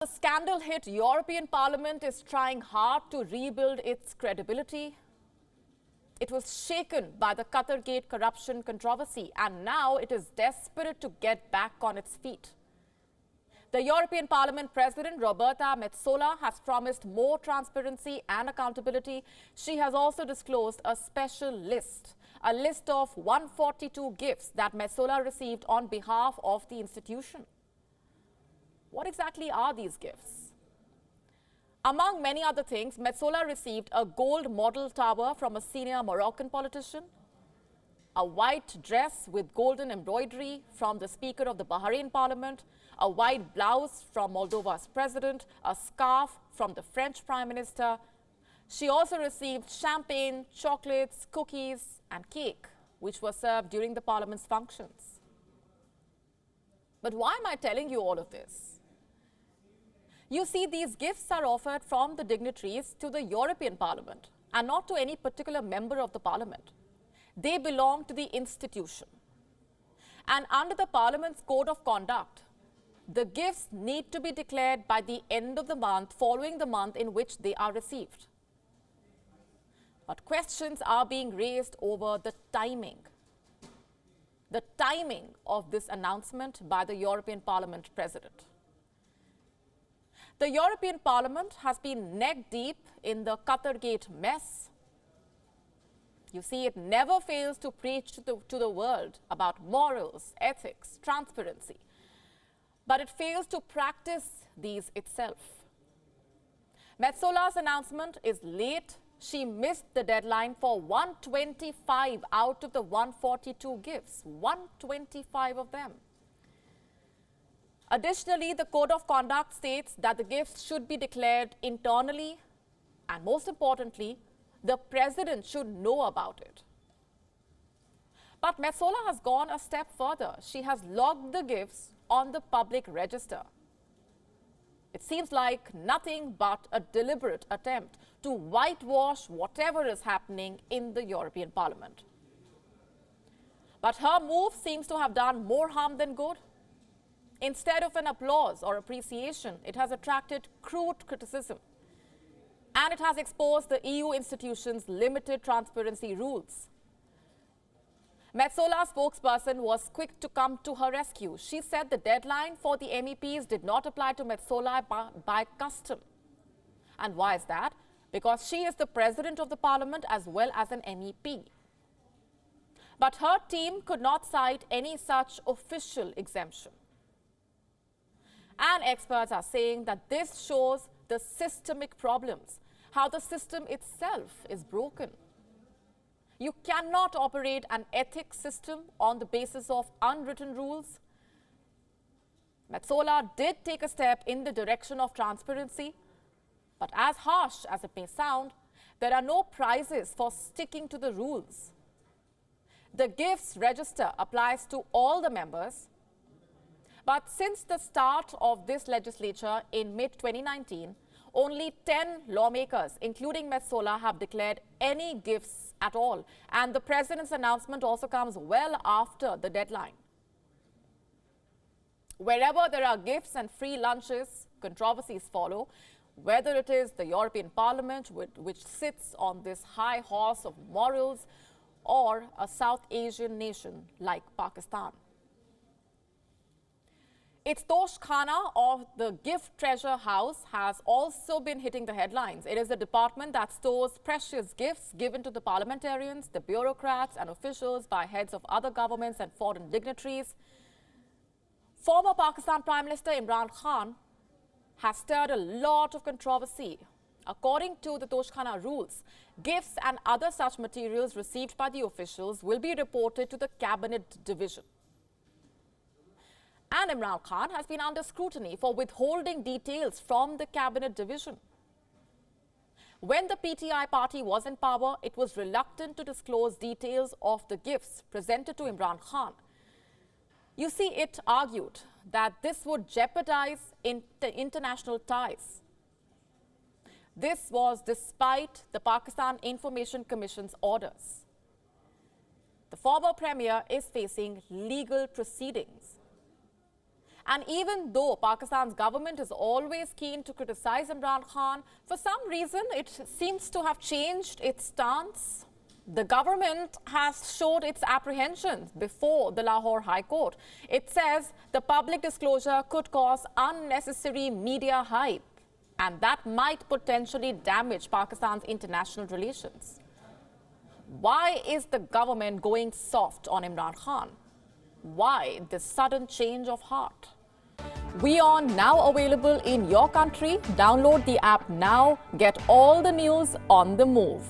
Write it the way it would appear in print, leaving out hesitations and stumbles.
The scandal-hit European Parliament is trying hard to rebuild its credibility. It was shaken by the Qatar corruption controversy, and now it is desperate to get back on its feet. The European Parliament President, Roberta Metsola, has promised more transparency and accountability. She has also disclosed a special list, a list of 142 gifts that Metsola received on behalf of the institution. What exactly are these gifts? Among many other things, Metsola received a gold model tower from a senior Moroccan politician, a white dress with golden embroidery from the Speaker of the Bahrain Parliament, a white blouse from Moldova's president, a scarf from the French Prime Minister. She also received champagne, chocolates, cookies and cake, which were served during the Parliament's functions. But why am I telling you all of this? You see, these gifts are offered from the dignitaries to the European Parliament and not to any particular member of the Parliament. They belong to the institution. And under the Parliament's Code of Conduct, the gifts need to be declared by the end of the month following the month in which they are received. But questions are being raised over the timing of this announcement by the European Parliament President. The European Parliament has been neck-deep in the Qatar mess. You see, it never fails to preach to the world about morals, ethics, transparency. But it fails to practice these itself. Metsola's announcement is late. She missed the deadline for 125 out of the 142 gifts, 125 of them. Additionally, the Code of Conduct states that the gifts should be declared internally, and most importantly, the President should know about it. But Metsola has gone a step further. She has logged the gifts on the public register. It seems like nothing but a deliberate attempt to whitewash whatever is happening in the European Parliament. But her move seems to have done more harm than good. Instead of an applause or appreciation, it has attracted crude criticism. And it has exposed the EU institutions' limited transparency rules. Metsola's spokesperson was quick to come to her rescue. She said the deadline for the MEPs did not apply to Metsola by custom. And why is that? Because she is the president of the parliament as well as an MEP. But her team could not cite any such official exemption. And experts are saying that this shows the systemic problems, how the system itself is broken. You cannot operate an ethics system on the basis of unwritten rules. Metsola did take a step in the direction of transparency, but as harsh as it may sound, there are no prizes for sticking to the rules. The gifts register applies to all the members. But since the start of this legislature in mid-2019, only 10 lawmakers, including Metsola, have declared any gifts at all. And the president's announcement also comes well after the deadline. Wherever there are gifts and free lunches, controversies follow, whether it is the European Parliament, which sits on this high horse of morals, or a South Asian nation like Pakistan. Its Toshkhana, or the gift treasure house, has also been hitting the headlines. It is a department that stores precious gifts given to the parliamentarians, the bureaucrats and officials by heads of other governments and foreign dignitaries. Former Pakistan Prime Minister Imran Khan has stirred a lot of controversy. According to the Toshkhana rules, gifts and other such materials received by the officials will be reported to the Cabinet Division. And Imran Khan has been under scrutiny for withholding details from the Cabinet Division. When the PTI party was in power, it was reluctant to disclose details of the gifts presented to Imran Khan. You see, it argued that this would jeopardize international ties. This was despite the Pakistan Information Commission's orders. The former premier is facing legal proceedings. And even though Pakistan's government is always keen to criticize Imran Khan, for some reason it seems to have changed its stance. The government has showed its apprehensions before the Lahore High Court. It says the public disclosure could cause unnecessary media hype, and that might potentially damage Pakistan's international relations. Why is the government going soft on Imran Khan? Why this sudden change of heart? WION now available in your country. Download the app now. Get all the news on the move.